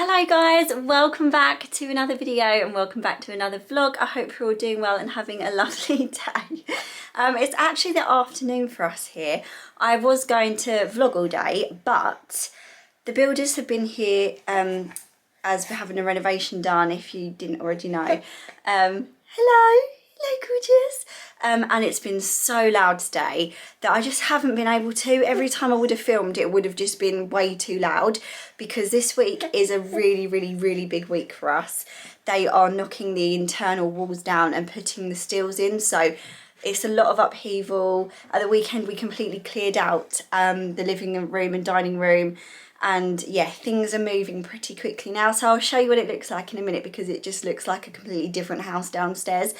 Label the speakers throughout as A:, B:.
A: Hello guys, welcome back to another video and welcome back to another vlog. I hope you're all doing well and having a lovely day. It's actually the afternoon for us here. I was going to vlog all day, but the builders have been here as we're having a renovation done, if you didn't already know. Hello gorgeous. And it's been so loud today that I just haven't been able to. Every time I would have filmed, it would have just been way too loud, because this week is a really big week for us. They are knocking the internal walls down and putting the steels in, so it's a lot of upheaval. At the weekend we completely cleared out the living room and dining room, and yeah, things are moving pretty quickly now, so I'll show you what it looks like in a minute, because it just looks like a completely different house downstairs.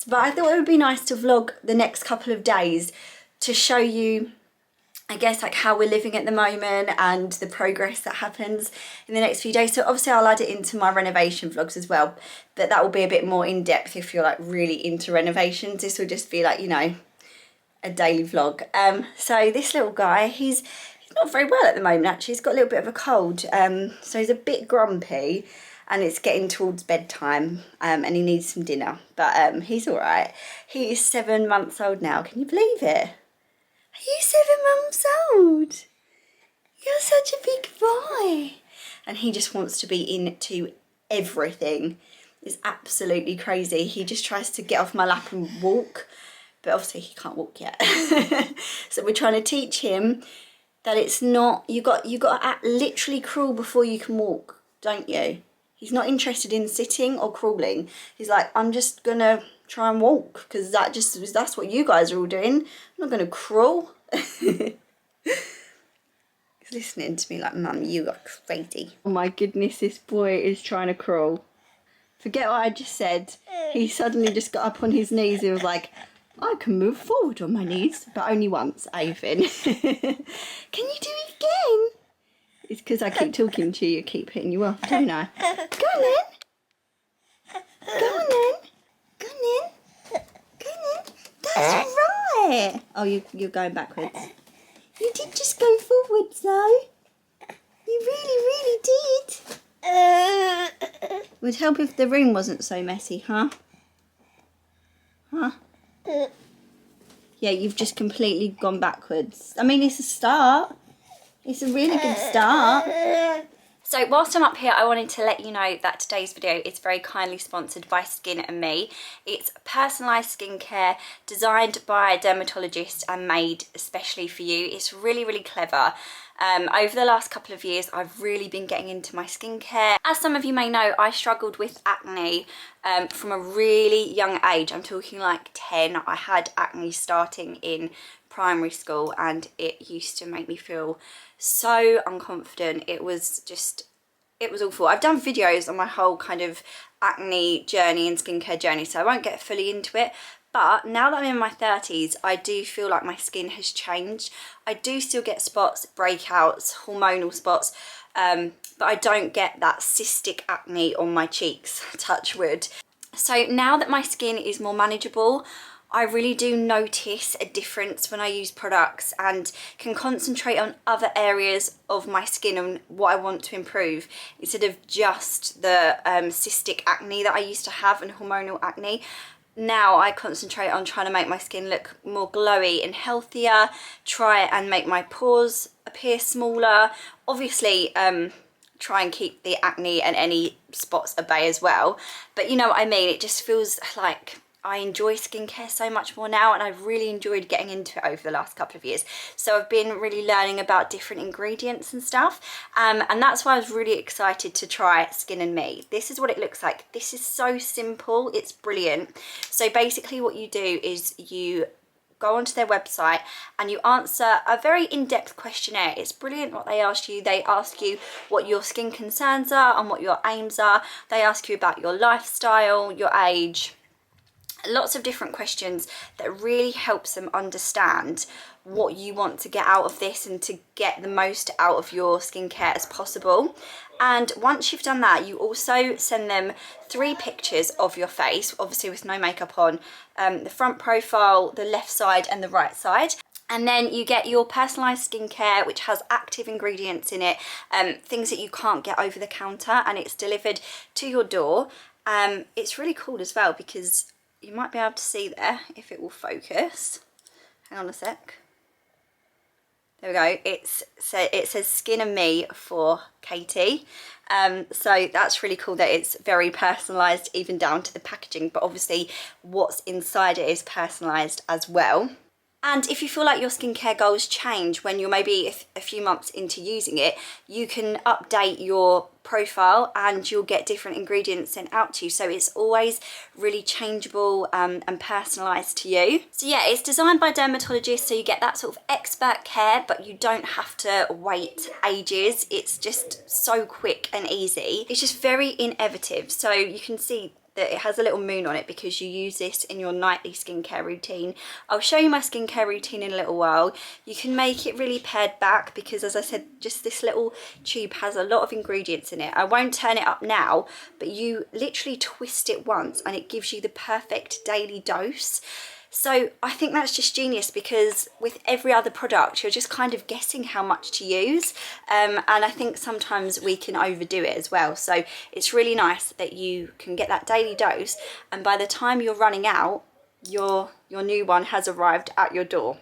A: But I thought it would be nice to vlog the next couple of days to show you, I guess, like how we're living at the moment and the progress that happens in the next few days. So obviously I'll add it into my renovation vlogs as well, but that will be a bit more in depth if you're like really into renovations. This will just be like, you know, a daily vlog. So this little guy, he's not very well at the moment actually. He's got a little bit of a cold, so he's a bit grumpy, and it's getting towards bedtime, and he needs some dinner, but he's all right. He is 7 months old now. Can you believe it? Are you 7 months old? You're such a big boy. And he just wants to be into everything. It's absolutely crazy. He just tries to get off my lap and walk, but obviously he can't walk yet. So we're trying to teach him that it's not, you got to literally crawl before you can walk, don't you? He's not interested in sitting or crawling. He's like, I'm just gonna try and walk, because that's what you guys are all doing. I'm not gonna crawl. He's listening to me like, Mum, you are crazy. Oh my goodness, this boy is trying to crawl. Forget what I just said. He suddenly just got up on his knees and was like, I can move forward on my knees, but only once, Avin. Can you do it again? It's because I keep talking to you, keep hitting you off, don't I? Go on then. Go on then. Go on then. Go on then. That's right. Oh, you're going backwards. You did just go forwards though. You really did. Would help if the room wasn't so messy, huh? Huh? Yeah, you've just completely gone backwards. I mean, it's a start. It's a really good start. So whilst I'm up here, I wanted to let you know that today's video is very kindly sponsored by Skin and Me. It's personalised skincare designed by a dermatologist and made especially for you. It's really clever. Over the last couple of years, I've really been getting into my skincare. As some of you may know, I struggled with acne from a really young age. I'm talking like 10. I had acne starting in primary school, and it used to make me feel so unconfident. It was awful. I've done videos on my whole kind of acne journey and skincare journey, so I won't get fully into it. But now that I'm in my 30s, I do feel like my skin has changed. I do still get spots, breakouts, hormonal spots, but I don't get that cystic acne on my cheeks, touch wood. So now that my skin is more manageable, I really do notice a difference when I use products and can concentrate on other areas of my skin and what I want to improve, instead of just the cystic acne that I used to have and hormonal acne. Now I concentrate on trying to make my skin look more glowy and healthier, try and make my pores appear smaller. Obviously, try and keep the acne and any spots at bay as well. But you know what I mean, it just feels like I enjoy skincare so much more now, and I've really enjoyed getting into it over the last couple of years. So I've been really learning about different ingredients and stuff, and that's why I was really excited to try Skin and Me. This is what it looks like. This is so simple, it's brilliant. So basically what you do is you go onto their website and you answer a very in-depth questionnaire. It's brilliant what they ask you. They ask you what your skin concerns are and what your aims are. They ask you about your lifestyle, your age, lots of different questions that really helps them understand what you want to get out of this and to get the most out of your skincare as possible. And once you've done that, you also send them 3 pictures of your face, obviously with no makeup on, the front profile, the left side and the right side. And then you get your personalised skincare, which has active ingredients in it, things that you can't get over the counter, and it's delivered to your door. It's really cool as well because you might be able to see there if it will focus. Hang on a sec. There we go. It says Skin and Me for Katie. So that's really cool that it's very personalised, even down to the packaging, but obviously what's inside it is personalised as well. And if you feel like your skincare goals change when you're maybe a few months into using it, you can update your profile and you'll get different ingredients sent out to you. So it's always really changeable and personalised to you. So yeah, it's designed by dermatologists, so you get that sort of expert care, but you don't have to wait ages. It's just so quick and easy. It's just very innovative. So you can see that it has a little moon on it because you use this in your nightly skincare routine. I'll show you my skincare routine in a little while. You can make it really pared back because, as I said, just this little tube has a lot of ingredients in it. I won't turn it up now, but you literally twist it once and it gives you the perfect daily dose. So I think that's just genius because with every other product, you're just kind of guessing how much to use. And I think sometimes we can overdo it as well. So it's really nice that you can get that daily dose. And by the time you're running out, your new one has arrived at your door.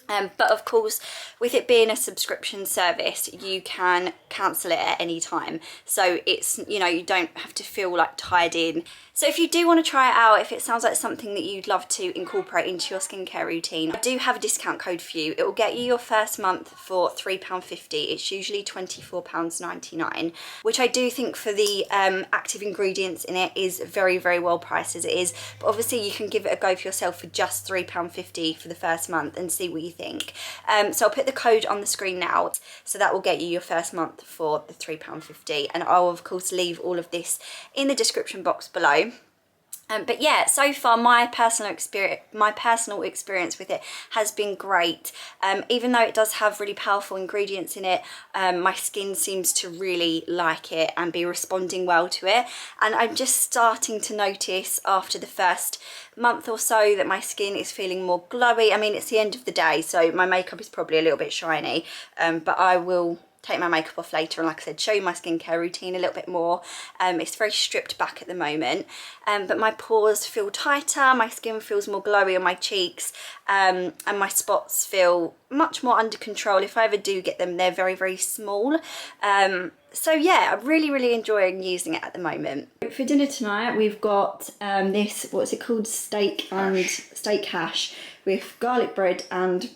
A: But of course, with it being a subscription service, you can cancel it at any time. So it's, you know, you don't have to feel like tied in. So if you do want to try it out, if it sounds like something that you'd love to incorporate into your skincare routine, I do have a discount code for you. It will get you your first month for £3.50. It's usually £24.99, which I do think for the active ingredients in it is very, very well priced as it is. But obviously you can give it a go for yourself for just £3.50 for the first month and see what you think. So I'll put the code on the screen now. So that will get you your first month for the £3.50. And I'll of course leave all of this in the description box below. But yeah, so far my personal experience with it has been great. Even though it does have really powerful ingredients in it, my skin seems to really like it and be responding well to it. And I'm just starting to notice after the first month or so that my skin is feeling more glowy. I mean, it's the end of the day, so my makeup is probably a little bit shiny, but I will take my makeup off later and, like I said, show you my skincare routine a little bit more. It's very stripped back at the moment, but my pores feel tighter, my skin feels more glowy on my cheeks, and my spots feel much more under control. If I ever do get them, they're very, very small. So yeah, I'm really, really enjoying using it at the moment. For dinner tonight, we've got this, what's it called? Steak hash with garlic bread and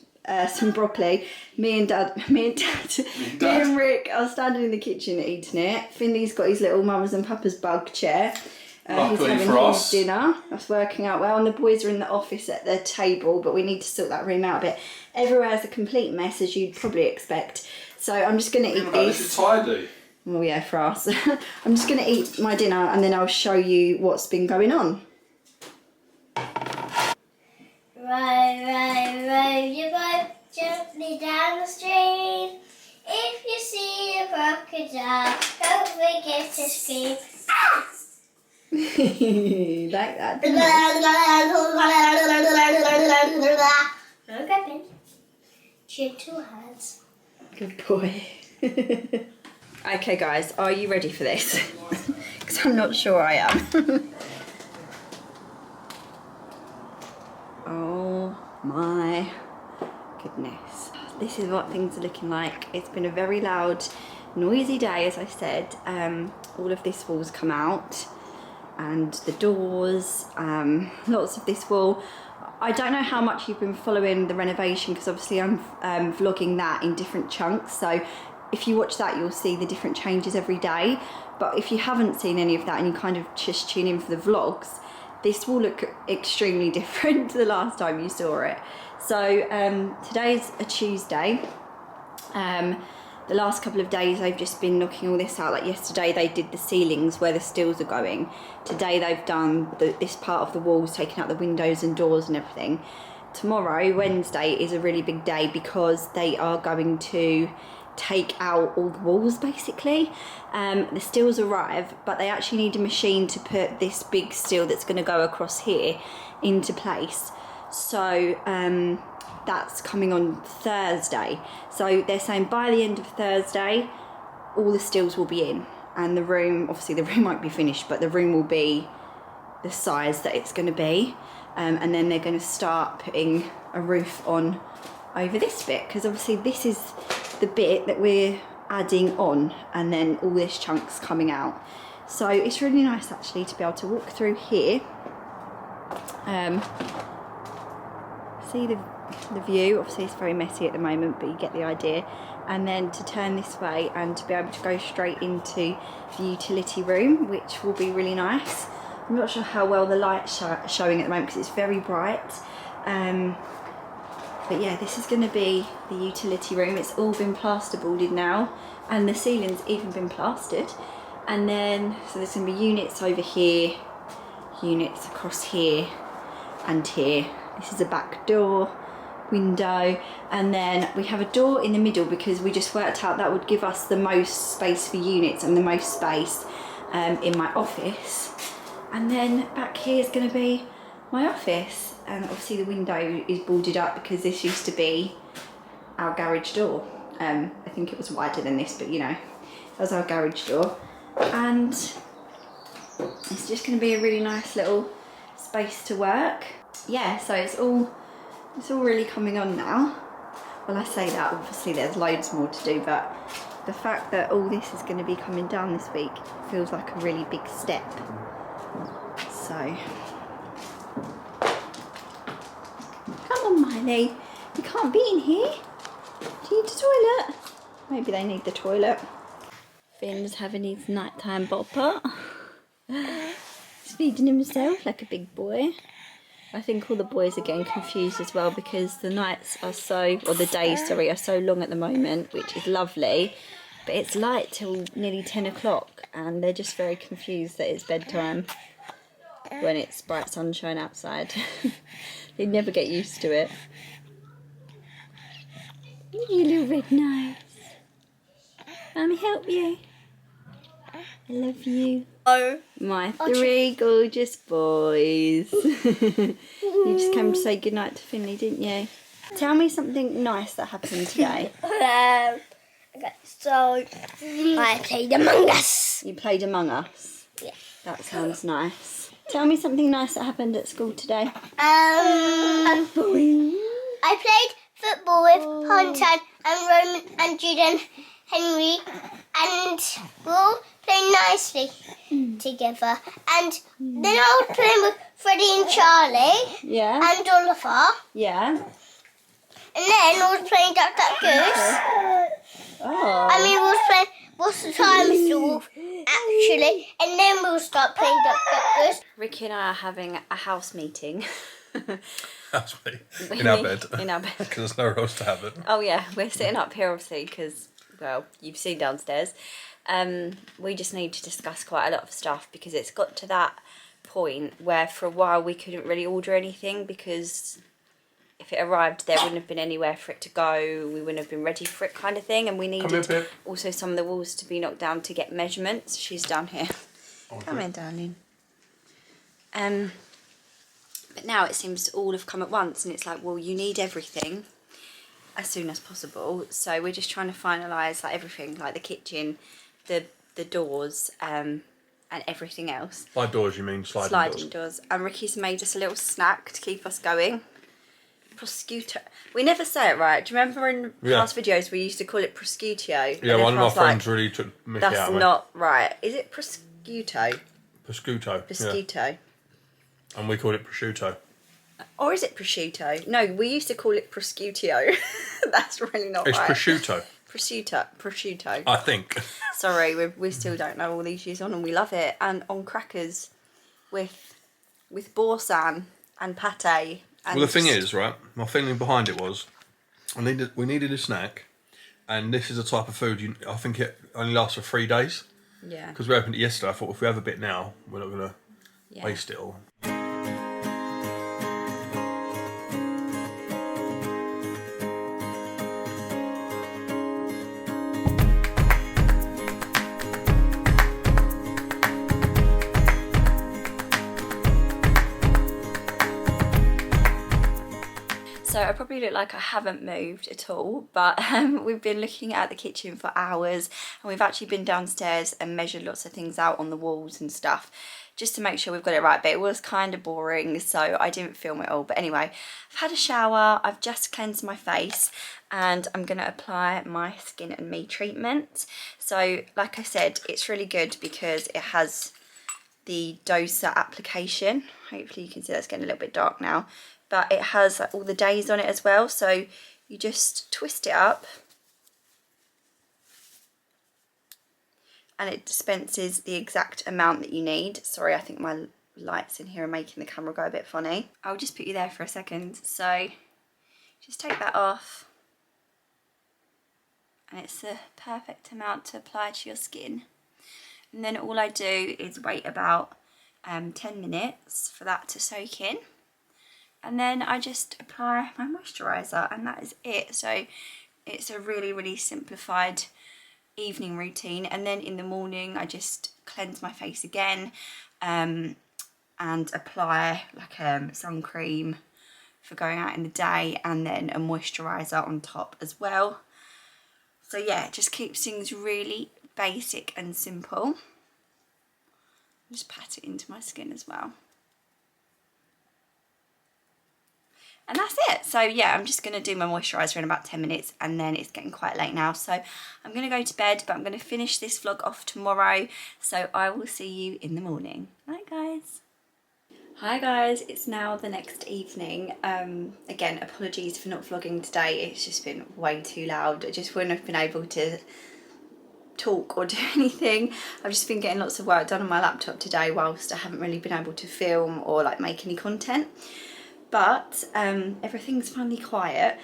A: some broccoli. Me and Rick are standing in the kitchen eating it. Finley's got his little mama's and papa's bug chair. He's having his dinner. That's working out well. And the boys are in the office at their table, but we need to sort that room out a bit. Everywhere's a complete mess, as you'd probably expect. So I'm just going to eat this.
B: It's tidy.
A: Oh yeah, for us. I'm just going to eat my dinner and then I'll show you what's been going on.
C: Row your boat gently down the stream. If you see a crocodile, don't forget to scream. Ah!
A: Like that.
C: No grabbing. Gentle hands.
A: Good boy. Okay guys, are you ready for this? Because I'm not sure I am. Oh my goodness. This is what things are looking like. It's been a very loud, noisy day, as I said. All of this wall's come out and the doors, lots of this wall. I don't know how much you've been following the renovation because obviously I'm vlogging that in different chunks. So if you watch that, you'll see the different changes every day. But if you haven't seen any of that and you kind of just tune in for the vlogs, this will look extremely different to the last time you saw it. So today's a Tuesday. The last couple of days I've just been knocking all this out. Like yesterday they did the ceilings where the stills are going. Today they've done this part of the walls, taking out the windows and doors and everything. Tomorrow, Wednesday, is a really big day because they are going to take out all the walls basically. The stills arrive, but they actually need a machine to put this big steel that's going to go across here into place. So that's coming on Thursday. So they're saying by the end of Thursday, all the stills will be in, and the room, obviously the room won't be finished, but the room will be the size that it's going to be. And then they're going to start putting a roof on over this bit, because obviously this is the bit that we're adding on, and then all this chunk's coming out. So it's really nice actually to be able to walk through here, see the view. Obviously it's very messy at the moment, but you get the idea. And then to turn this way and to be able to go straight into the utility room, which will be really nice. I'm not sure how well the light's showing at the moment because it's very bright. But yeah, this is going to be the utility room. It's all been plasterboarded now, and the ceiling's even been plastered. And then, so there's going to be units over here, units across here and here. This is a back door, window, and then we have a door in the middle because we just worked out that would give us the most space for units and the most space in my office. And then back here is going to be my office, and obviously the window is boarded up because this used to be our garage door. I think it was wider than this, but you know, that was our garage door. And it's just going to be a really nice little space to work. Yeah, so it's all really coming on now. Well, I say that, obviously there's loads more to do, but the fact that all this is going to be coming down this week feels like a really big step. So, come on Miley, you can't be in here. Do you need the toilet? Maybe they need the toilet. Finn's having his nighttime bopper. He's feeding himself like a big boy. I think all the boys are getting confused as well because the nights are so, or the days, sorry, are so long at the moment, which is lovely. But it's light till nearly 10 o'clock and they're just very confused that it's bedtime when it's bright sunshine outside. They never get used to it. You little red nose. Mummy, help you. I love you.
C: Oh,
A: my three gorgeous boys. You just came to say goodnight to Finley, didn't you? Tell me something nice that happened today.
C: Okay, so I played Among Us.
A: You played Among Us?
C: Yeah.
A: That sounds nice. Tell me something nice that happened at school today.
C: I played football with Hunter and Roman and Jude and Henry, and we all played nicely together. And then I was playing with Freddie and Charlie.
A: Yeah.
C: And Oliver.
A: Yeah.
C: And then I was playing Duck Duck Goose.
A: Oh.
C: I mean, we was playing What's the Time, Mr. Wolf, actually. And then we'll start playing Duck Duck Goose.
A: Ricky and I are having a house meeting.
B: House meeting? In our bed.
A: In our bed.
B: Because there's nowhere else to have it.
A: Oh yeah, we're sitting up here obviously because, well, you've seen downstairs. We just need to discuss quite a lot of stuff because it's got to that point where for a while we couldn't really order anything because if it arrived there wouldn't have been anywhere for it to go, we wouldn't have been ready for it kind of thing, and we needed also some of the walls to be knocked down to get measurements. She's down here. Okay. Come in, darling. But now it seems to all have come at once and it's like, well, you need everything as soon as possible, so we're just trying to finalise like everything, like the kitchen, the doors, and everything else.
B: By doors you mean sliding
A: doors. And Ricky's made us a little snack to keep us going. Prosciutto. We never say it right. Do you remember in past videos we used to call it prosciutto?
B: Yeah, one of my friends really took Mickey out of it.
A: That's not right. Is it prosciutto?
B: Prosciutto.
A: Prosciutto.
B: Yeah. And we call it prosciutto.
A: Or is it prosciutto? No, we used to call it prosciutto. That's really not
B: it's
A: right.
B: It's prosciutto.
A: Prosciutto.
B: I think.
A: Sorry, we still don't know all these years on, and we love it. And on crackers with boursin and pate. And
B: well, the thing is, right, my feeling behind it was we needed a snack, and this is a type of food, I think it only lasts for 3 days.
A: Yeah.
B: Because we opened it yesterday, I thought if we have a bit now, we're not going to waste it all.
A: So I probably look like I haven't moved at all, but we've been looking at the kitchen for hours, and we've actually been downstairs and measured lots of things out on the walls and stuff just to make sure we've got it right, but it was kind of boring, so I didn't film it all. But anyway, I've had a shower, I've just cleansed my face, and I'm going to apply my Skin and Me treatment. So like I said, it's really good because it has the doser application. Hopefully you can see that's getting a little bit dark now, but it has like all the days on it as well. So you just twist it up and it dispenses the exact amount that you need. Sorry, I think my lights in here are making the camera go a bit funny. I'll just put you there for a second. So just take that off, and it's the perfect amount to apply to your skin. And then all I do is wait about 10 minutes for that to soak in. And then I just apply my moisturiser, and that is it. So it's a really, really simplified evening routine. And then in the morning I just cleanse my face again and apply like sun cream for going out in the day, and then a moisturiser on top as well. So yeah, it just keeps things really basic and simple. Just pat it into my skin as well. And that's it. So yeah, I'm just going to do my moisturiser in about 10 minutes, and then it's getting quite late now. So I'm going to go to bed, but I'm going to finish this vlog off tomorrow. So I will see you in the morning. Night, guys. Hi guys, it's now the next evening. Again, apologies for not vlogging today. It's just been way too loud. I just wouldn't have been able to talk or do anything. I've just been getting lots of work done on my laptop today whilst I haven't really been able to film or like make any content. But everything's finally quiet,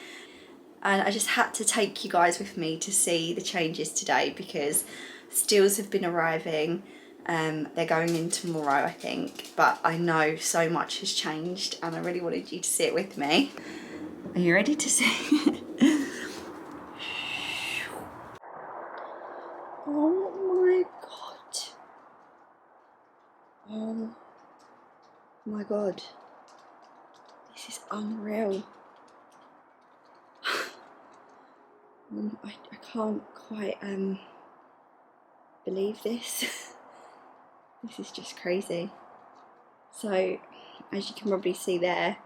A: and I just had to take you guys with me to see the changes today because steels have been arriving. They're going in tomorrow, I think, but I know so much has changed and I really wanted you to see it with me. Are you ready to see it? Oh my god. Oh my god. This is unreal. I can't quite believe this. This is just crazy. So as you can probably see there,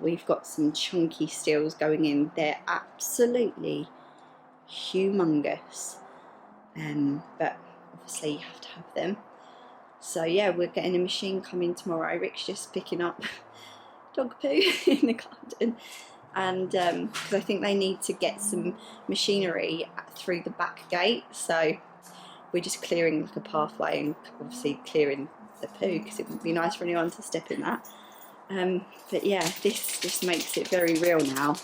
A: we've got some chunky steels going in. They're absolutely humongous, but obviously you have to have them. So yeah, we're getting a machine coming tomorrow. Rick's just picking up dog poo in the garden, and because I think they need to get some machinery through the back gate, so we're just clearing like a pathway and obviously clearing the poo because it would be nice for anyone to step in that. But yeah, this just makes it very real now.